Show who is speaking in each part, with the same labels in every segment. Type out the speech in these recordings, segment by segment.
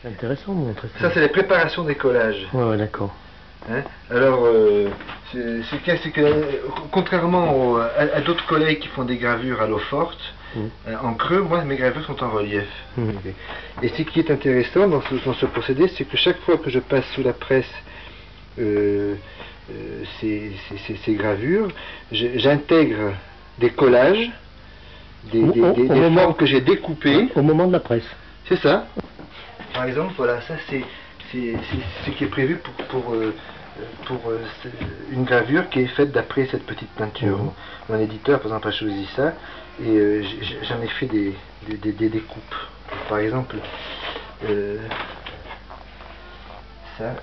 Speaker 1: C'est intéressant de montrer ça.
Speaker 2: Ça, c'est la préparation des collages.
Speaker 1: Ouais, ouais, d'accord.
Speaker 2: Hein? Alors, c'est que, contrairement à d'autres collègues qui font des gravures à l'eau forte, en creux, moi, mes gravures sont en relief. Et ce qui est intéressant dans ce procédé, c'est que chaque fois que je passe sous la presse ces gravures, j'intègre des collages, des formes que j'ai découpées.
Speaker 1: Au moment de la presse.
Speaker 2: C'est ça. Par exemple, voilà, ça c'est ce qui est prévu pour une gravure qui est faite d'après cette petite peinture. Mon éditeur, par exemple, a choisi ça et j'en ai fait des découpes. Par exemple, ça.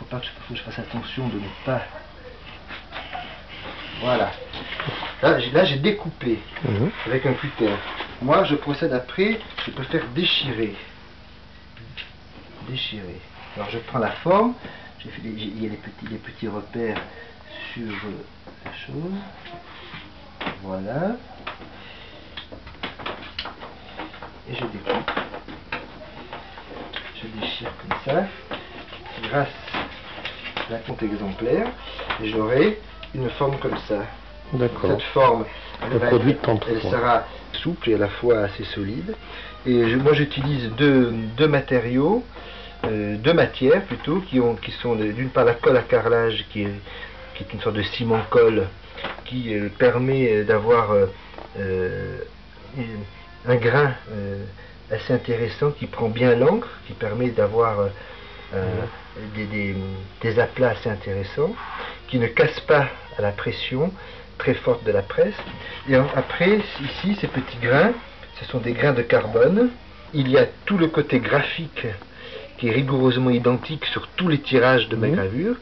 Speaker 2: Faut que je fasse attention de ne pas. Voilà. Là j'ai découpé avec un cutter. Moi je procède après, je peux faire déchirer. Déchirer. Alors je prends la forme, il y a les petits repères sur la chose. Voilà. Et je découpe. Je déchire comme ça. Grâce à la compte exemplaire, j'aurai une forme comme ça.
Speaker 1: D'accord.
Speaker 2: Cette forme,
Speaker 1: elle
Speaker 2: sera souple et à la fois assez solide. Et moi j'utilise deux matériaux, deux matières plutôt, qui sont d'une part la colle à carrelage qui est une sorte de ciment-colle qui permet d'avoir un grain assez intéressant qui prend bien l'encre, qui permet d'avoir des aplats assez intéressants, qui ne cassent pas à la pression très forte de la presse. Et après, ici, ces petits grains, ce sont des grains de carbone. Il y a tout le côté graphique qui est rigoureusement identique sur tous les tirages de ma gravure.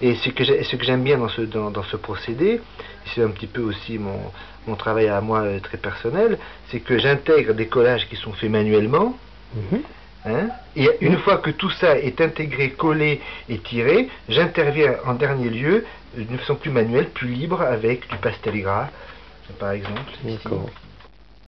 Speaker 2: Et ce que j'aime bien dans ce procédé, c'est un petit peu aussi mon travail à moi très personnel, c'est que j'intègre des collages qui sont faits manuellement. Et une fois que tout ça est intégré, collé et tiré, j'interviens en dernier lieu d'une façon plus manuelle, plus libre, avec du pastel gras, par exemple. Ici.